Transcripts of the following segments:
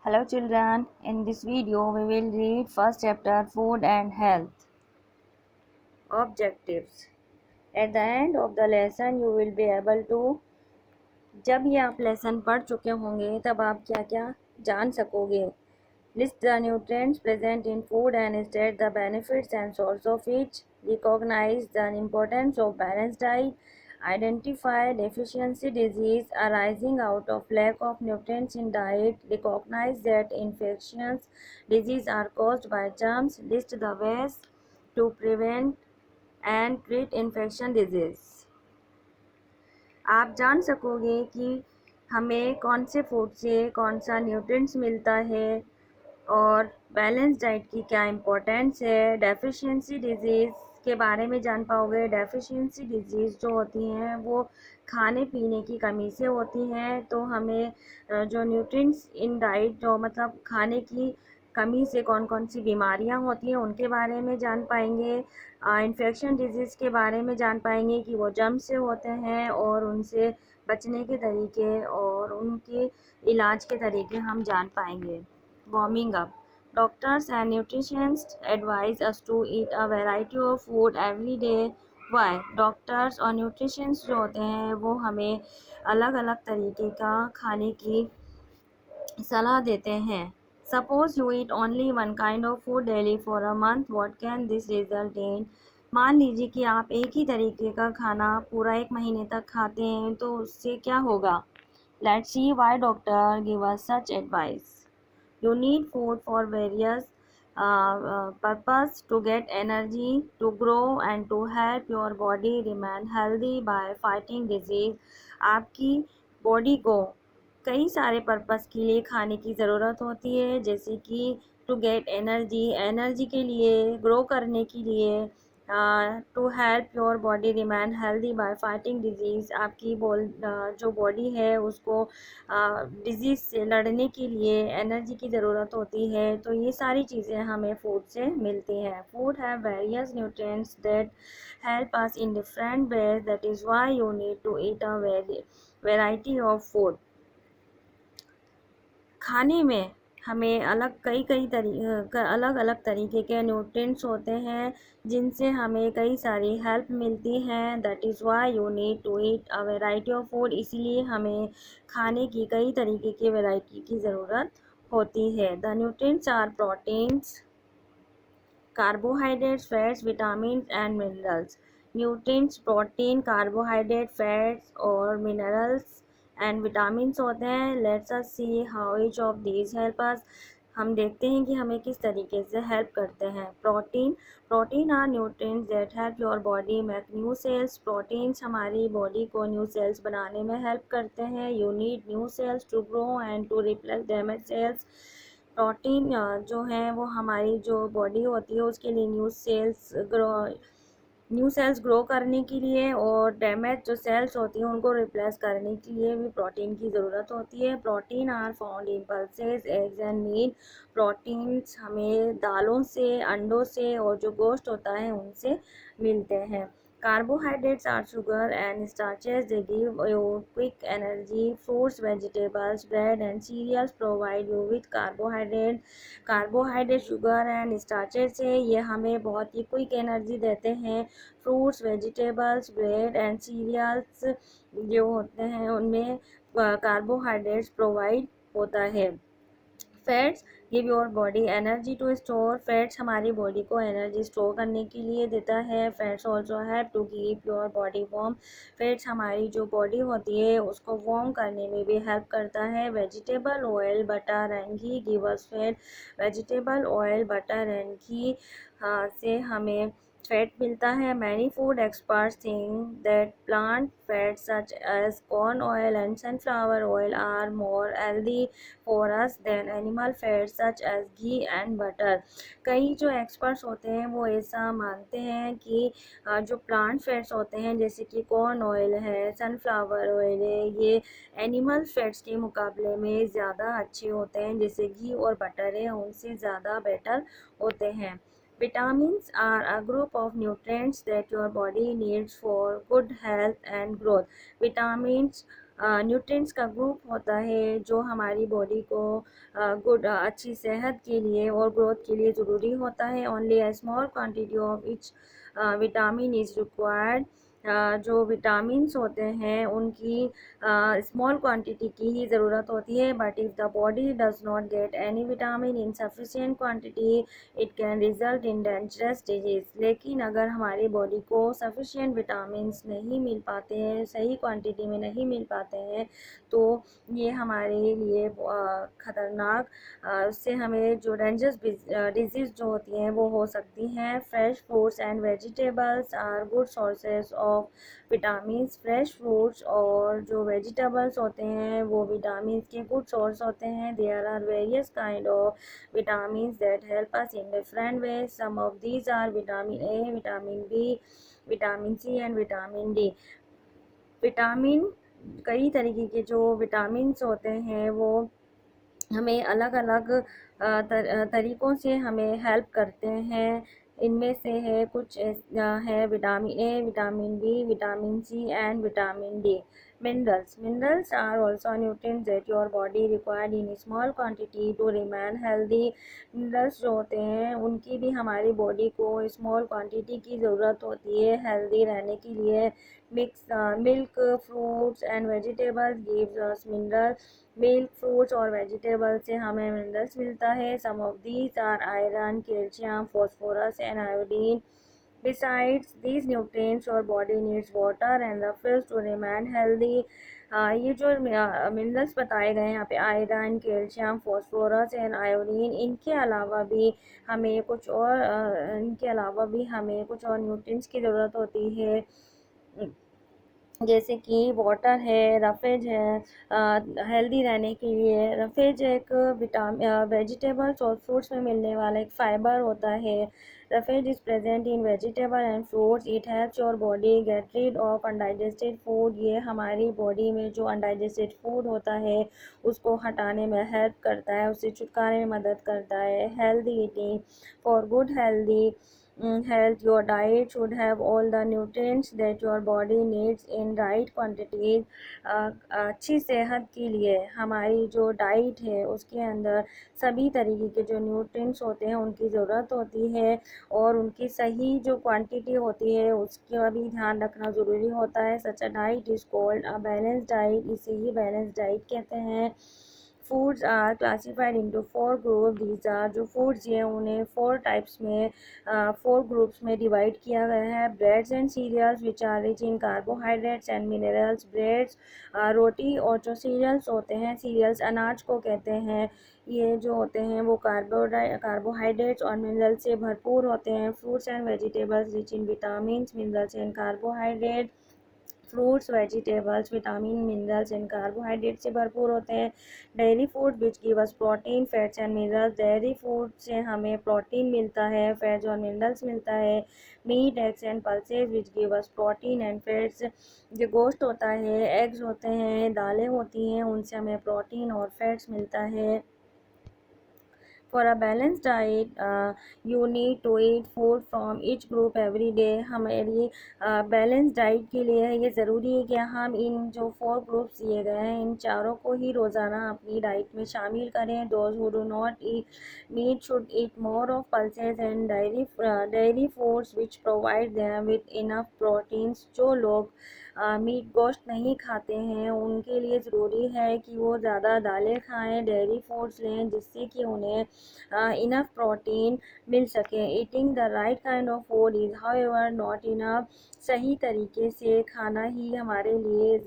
Hello children, in this video we will read first chapter Food and Health. Objectives. At the end of the lesson you will be able to, जब ये आप lesson पढ़ चुके होंगे तब आप क्या क्या जान सकोगे. List the nutrients present in food and state the benefits and source of each. Recognize the importance of balanced diet. Identify deficiency disease arising out of lack of nutrients in diet. Recognize that infectious diseases are caused by germs. List the ways to prevent and treat infection disease. आप जान सकोगे कि हमें कौन से food से कौन सा न्यूट्रिएंट्स मिलता है और बैलेंस डाइट की क्या इम्पोर्टेंस है. डेफिशिएंसी डिजीज़ के बारे में जान पाओगे. डेफिशिएंसी डिजीज़ जो होती हैं वो खाने पीने की कमी से होती हैं, तो हमें जो न्यूट्रिएंट्स इन डाइट जो मतलब खाने की कमी से कौन कौन सी बीमारियां होती हैं उनके बारे में जान पाएंगे. इन्फेक्शन डिजीज़ के बारे में जान पाएंगे कि वो जर्म से होते हैं और उनसे बचने के तरीके और उनके इलाज के तरीके हम जान पाएंगे. Warming up. Doctors and nutritionists advise us to eat a variety of food every day. Why? Doctors और न्यूट्रिशंस जो होते हैं वो हमें अलग अलग तरीके का खाने की सलाह देते हैं. Suppose you eat only one kind of food daily for a month. What can this result in? मान लीजिए कि आप एक ही तरीके का खाना पूरा एक महीने तक खाते हैं तो उससे क्या होगा. Let's see why doctor give us such advice. You need food for various purpose: to get energy, to grow and to help your body remain healthy by fighting disease. आपकी बॉडी को कई सारे पर्पस के लिए खाने की ज़रूरत होती है, जैसे कि टू गेट एनर्जी के लिए, ग्रो करने के लिए, to help your body remain healthy by fighting disease. आपकी जो बॉडी है उसको डिजीज़ से लड़ने के लिए एनर्जी की ज़रूरत होती है. तो ये सारी चीज़ें हमें फूड से मिलती हैं. Food have various nutrients that help us in different ways. That is why you need to eat a variety of food. खाने में हमें अलग अलग तरीके के न्यूट्रिएंट्स होते हैं जिनसे हमें कई सारी हेल्प मिलती हैं. That is why you need to eat a variety of food. इसीलिए हमें खाने की कई तरीके की वैरायटी की ज़रूरत होती है. The nutrients are proteins, carbohydrates, fats, vitamin and minerals. Nutrients protein, carbohydrate, fats और मिनरल्स एंड विटामिन्स होते हैं. Let's us see how each of these help us. हम देखते हैं कि हमें किस तरीके से हेल्प करते हैं. Protein are nutrients that help your body make new cells. Proteins हमारी बॉडी को न्यू सेल्स बनाने में हेल्प करते हैं. You need new cells to grow and to replace damage cells. Protein जो है वो हमारी जो बॉडी होती है उसके लिए न्यू सेल्स ग्रो करने के लिए और डैमेज जो सेल्स होती हैं उनको रिप्लेस करने के लिए भी प्रोटीन की ज़रूरत होती है. Protein are found in pulses, eggs and meat. Proteins हमें दालों से, अंडों से और जो गोश्त होता है उनसे मिलते हैं. Carbohydrates are sugar and starches. They give you quick energy. Fruits, vegetables, bread and cereals provide you with carbohydrate. Carbohydrate, sugar and starches है, ये हमें बहुत ही क्विक एनर्जी देते हैं. Fruits, vegetables, bread and cereals जो होते हैं उनमें कार्बोहाइड्रेट्स प्रोवाइड होता है. Fats give your body energy to store. Fats हमारी बॉडी को एनर्जी स्टोर करने के लिए देता है. Fats also have to keep your body warm. Fats हमारी जो बॉडी होती है उसको वार्म करने में भी हेल्प करता है. Vegetable oil, butter and ghee give us fat. Vegetable oil, butter and घी से हमें फैट मिलता है. Many food experts think that plant fat such as corn oil and sunflower oil are more healthy for us than animal fat such as ghee and butter. कई जो experts होते हैं वो ऐसा मानते हैं कि जो प्लांट फैट्स होते हैं जैसे कि कॉर्न ऑयल है, सनफ्लावर ऑयल है, ये एनिमल फैट्स के मुकाबले में ज़्यादा अच्छे होते हैं. जैसे घी और बटर है उनसे ज़्यादा बेटर होते हैं. Vitamins are a group of nutrients that your body needs for good health and growth. Vitamins nutrients का ग्रुप होता है जो हमारी बॉडी को अच्छी सेहत के लिए और ग्रोथ के लिए ज़रूरी होता है। Only a small quantity of each vitamin is required. जो विटामिन्स होते हैं उनकी स्मॉल क्वांटिटी की ही ज़रूरत होती है, but if the body does not get any vitamin in sufficient quantity it can result in dangerous disease. लेकिन अगर हमारी बॉडी को सफिशिएंट विटामिन्स नहीं मिल पाते हैं, सही क्वांटिटी में नहीं मिल पाते हैं, तो ये हमारे लिए ख़तरनाक उससे हमें जो डेंजरस डिजीज़ जो होती हैं वो हो सकती हैं। Fresh fruits and vegetables are good sources of vitamins. Fresh fruits और जो वेजिटेबल्स होते हैं वो विटामिन्स के गुड सोर्स होते हैं। There are various kind of vitamins that help us in different ways. Some of these are vitamin A, vitamin B, vitamin C and vitamin D. Vitamin कई तरीके के जो विटामिन्स होते हैं वो हमें अलग अलग तरीक़ों से हमें हेल्प करते हैं। इनमें से है कुछ है vitamin A, vitamin B, vitamin C and vitamin D. Minerals are also nutrients that your body required in small quantity to remain healthy. Minerals जो होते हैं उनकी भी हमारी बॉडी को स्मॉल क्वांटिटी की ज़रूरत होती है हेल्दी रहने के लिए। Milk, fruits and vegetables gives us mineral. Milk, fruits और वेजिटेबल से हमें मिनरल्स मिलता है। Some of these are iron, calcium, phosphorus and iodine. Besides these nutrients, your body needs water and refills to remain healthy. ये जो minerals बताए गए हैं यहाँ पे iron, calcium, phosphorus and iodine, इनके अलावा भी हमें कुछ और न्यूट्रिएंट्स की ज़रूरत होती है, जैसे कि वाटर है, रफेज है। हेल्दी रहने के लिए रफेज एक वेजिटेबल्स और फ्रूट्स में मिलने वाला एक फाइबर होता है। Roughage is present in vegetable and fruits. It helps your body get rid of undigested food. ये हमारी बॉडी में जो अनडाइजेस्टेड फूड होता है उसको हटाने में हेल्प करता है, उससे छुटकारे में मदद करता है। Healthy eating for good healthy health, your diet should have all the nutrients that your body needs in right quantities. अच्छी सेहत के लिए हमारी जो डाइट है उसके अंदर सभी तरीके के जो न्यूट्रिएंट्स होते हैं उनकी ज़रूरत होती है और उनकी सही जो क्वांटिटी होती है उसका भी ध्यान रखना ज़रूरी होता है। Such a diet is called a balance diet. इसे ही बैलेंस डाइट कहते हैं। Foods are classified into 4 group. These are जो फूड्स हैं उन्हें 4 टाइप्स में 4 ग्रुप्स में डिवाइड किया गया है। Breads and cereals which are rich in carbohydrates and minerals. Breads रोटी और जो सीरियल्स होते हैं, सीरियल्स अनाज को कहते हैं, ये जो होते हैं वो कार्बोहाइड्रेट्स और मिनरल्स से भरपूर होते हैं। Fruits and vegetables rich in vitamin, minerals and carbohydrate. Fruits, vegetables vitamin, minerals and carbohydrate से भरपूर होते हैं। Dairy food which give us protein, fats and minerals. Dairy food से हमें प्रोटीन मिलता है, फैट्स और मिनरल्स मिलता है। Meat, eggs and pulses which give us protein and fats. जो गोश्त होता है, एग्स होते हैं, दालें होती हैं, उनसे हमें प्रोटीन और फैट्स मिलता है। For a balanced diet, you need to eat food from each group every day. हमारी बैलेंस डाइट के लिए ये ज़रूरी है कि हम इन जो 4 ग्रुप्स दिए गए हैं इन चारों को ही रोज़ाना अपनी डाइट में शामिल करें। Those who do not eat meat should eat more of pulses and dairy foods which provide them with enough proteins. जो लोग मीट गोश्त नहीं खाते हैं उनके लिए ज़रूरी है कि वो ज़्यादा दालें खाएं, डेयरी फूड्स लें, जिससे कि उन्हें इनफ प्रोटीन मिल सके। Eating the right kind of food is however not enough. सही तरीके से खाना ही हमारे लिए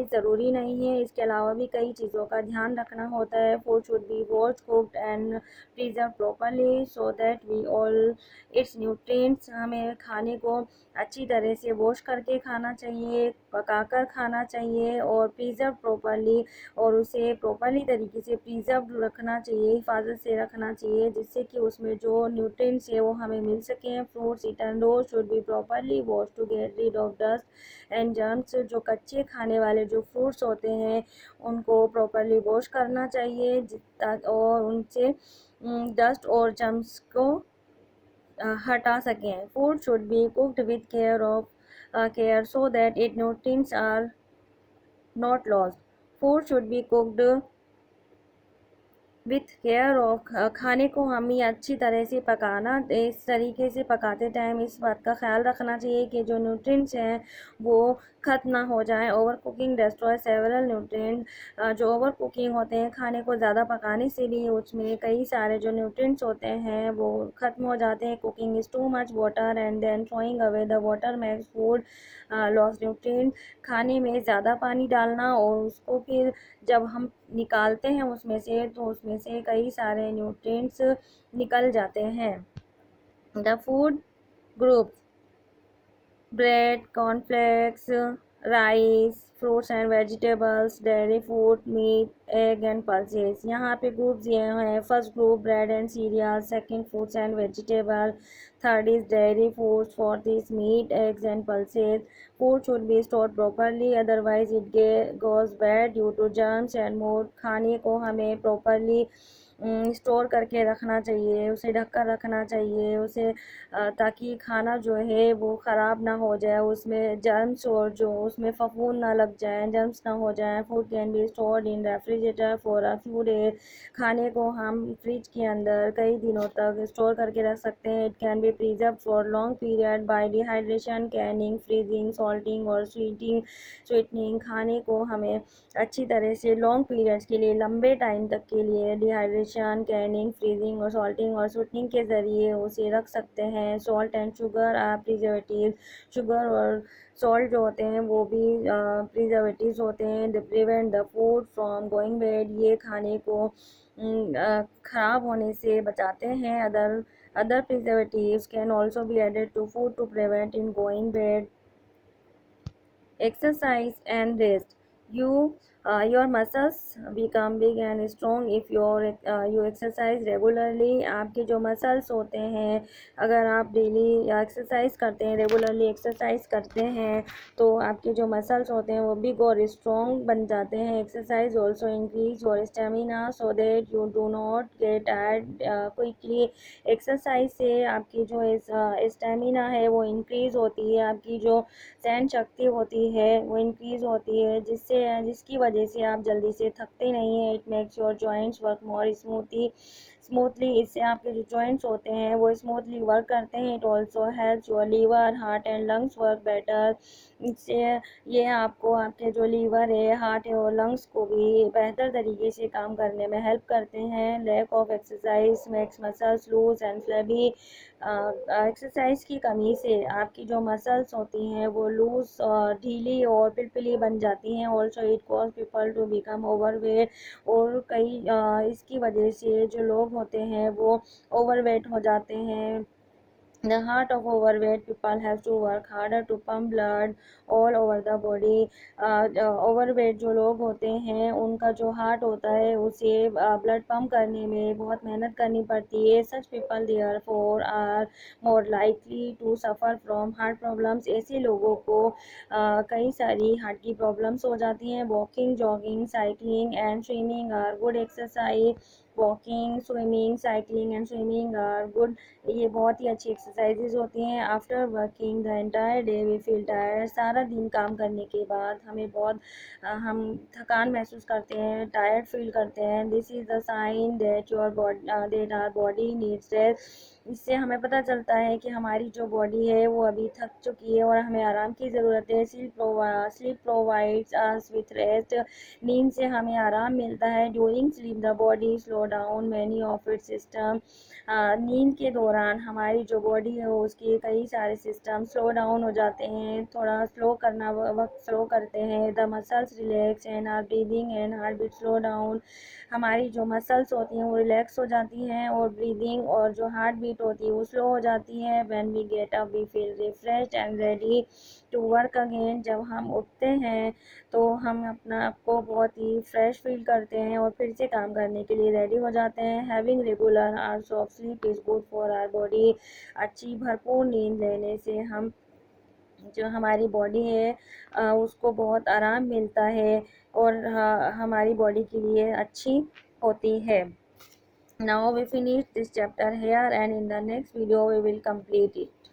ज़रूरी नहीं है, इसके अलावा भी कई चीज़ों का ध्यान रखना होता है। Food should be wash, cooked and preserve properly so that we all its nutrients. हमें खाने को अच्छी तरह से वॉश करके खाना चाहिए, पकाकर खाना चाहिए और प्रिजर्व प्रॉपरली, और उसे प्रॉपरली तरीके से प्रिजर्व रखना चाहिए, हिफाजत से रखना चाहिए, जिससे कि उसमें जो न्यूट्रिएंट्स है वो हमें मिल सकें। Fruits eaten raw should be properly wash to get rid of dust and germs. जो कच्चे खाने वाले जो फ्रूट्स होते हैं उनको प्रॉपरली वॉश करना चाहिए और उनसे डस्ट और जर्म्स को हटा सकें। Food should be cooked with care so that it nutrients are not lost. Food should be cooked with care of. खाने को हमें अच्छी तरह से पकाना, इस तरीके से पकाते टाइम इस बात का ख्याल रखना चाहिए कि जो न्यूट्रिएंट्स हैं वो ख़त्म ना हो जाएं। Over cooking destroy several nutrient. जो ओवर कुकिंग होते हैं, खाने को ज़्यादा पकाने से भी उसमें कई सारे जो न्यूट्रिएंट्स होते हैं वो ख़त्म हो जाते हैं। Cooking is too much water and then throwing away the water makes food loss nutrient. खाने में ज़्यादा पानी डालना और उसको फिर जब हम निकालते हैं उसमें से, तो उसमें से कई सारे न्यूट्रिएंट्स निकल जाते हैं। The food groups: bread, cornflakes, rice, fruits and vegetables, dairy food, meat, egg and pulses. यहाँ पे ग्रुप्स ये हैं: first group bread and cereal, second fruits and vegetable, third is dairy foods, fourth is meat, eggs and pulses. Food should be stored properly, otherwise it goes bad due to germs and mold. खाने को हमें properly store करके रखना चाहिए, उसे ढक कर रखना चाहिए, उसे ताकि खाना जो है वो ख़राब ना हो जाए, उसमें जर्म्स और जो उसमें फफूंद ना लग जाए, जर्म्स ना हो जाए। Food can be stored in refrigerator for a few days. खाने को हम फ्रिज के अंदर कई दिनों तक स्टोर करके रख सकते हैं। It can be preserve for long period by dehydration, canning, freezing, salting और स्वीटनिंग। खाने को हमें अच्छी तरह से लॉन्ग पीरियड्स के लिए, लंबे टाइम तक के लिए डिहाइड्रेशन, कैनिंग, फ्रीजिंग और सॉल्टिंग और स्वीटनिंग के ज़रिए उसे रख सकते हैं। Salt and sugar are preservative. Sugar और सॉल्ट जो होते हैं वो भी प्रिजर्वेटिव्स होते हैं। They prevent the food from going bad. ये खाने को ख़राब होने से बचाते हैं। Other preservatives can also be added to food to prevent it going bad. Exercise and rest. Your muscles become big and strong if you exercise regularly. आपके जो मसल्स होते हैं, अगर आप डेली एक्सरसाइज करते हैं, रेगुलरली एक्सरसाइज करते हैं, तो आपके जो मसल्स होते हैं वो बिग और स्ट्रॉन्ग बन जाते हैं। Exercise also increase your stamina so that you do not get tired quickly. Exercise से आपकी जो स्टेमिना है वो इंक्रीज होती है, आपकी जो सहन शक्ति होती है वो इंक्रीज होती है, जिसकी वजह से आप जल्दी से थकते नहीं हैं। It makes your joints work more smoothly. इससे आपके जो जॉइंट्स होते हैं वो स्मूथली वर्क करते हैं। It also helps your liver, heart and lungs work better. इससे ये आपको आपके जो लीवर है, हार्ट है और लंग्स को भी बेहतर तरीके से काम करने में हेल्प करते हैं। Lack of exercise makes muscles loose and flabby. Exercise की कमी से आपकी जो मसल्स होती हैं वो लूज, ढीली और पिलपिली बन जाती हैं। Also it cause people to become overweight. और इसकी वजह से जो लोग होते हैं वो ओवरवेट हो जाते हैं। The heart of overweight people have to work harder to pump blood all over the body. Overweight जो लोग होते हैं उनका जो हार्ट होता है उसे ब्लड पंप करने में बहुत मेहनत करनी पड़ती है। Such people therefore are more likely to suffer from heart problems. ऐसे लोगों को कई सारी हार्ट की प्रॉब्लम्स हो जाती हैं। Walking, jogging, cycling and swimming are good exercise. Walking, swimming, cycling and swimming are good, ये बहुत ही अच्छी एक्सरसाइजेज होती हैं। After working the entire day we feel tired. सारा दिन काम करने के बाद हमें बहुत हम थकान महसूस करते हैं, टायर्ड फील करते हैं। This is the sign that our body needs rest. इससे हमें पता चलता है कि हमारी जो बॉडी है वो अभी थक चुकी है और हमें आराम की ज़रूरत है। Sleep provides us with rest. नींद से हमें आराम मिलता है। During sleep the body slow down many of its system. नींद के दौरान हमारी जो बॉडी है उसके कई सारे सिस्टम स्लो डाउन हो जाते हैं, थोड़ा वक्त स्लो करते हैं। The muscles relax and our breathing and heart beat slow down. हमारी जो मसल्स होती हैं वो रिलैक्स हो जाती हैं और ब्रीदिंग और जो हार्ट बीट होती है वो स्लो हो जाती है। When we get up we feel refreshed and ready to work again. जब हम उठते हैं तो हम अपना आपको बहुत ही फ्रेश फील करते हैं और फिर से काम करने के लिए रेडी हो जाते हैं। Having regular hours of sleep is good for our body. अच्छी भरपूर नींद लेने से हम जो हमारी बॉडी है उसको बहुत आराम मिलता है और हमारी बॉडी के लिए अच्छी होती है। Now we finish this chapter here and in the next video we will complete it.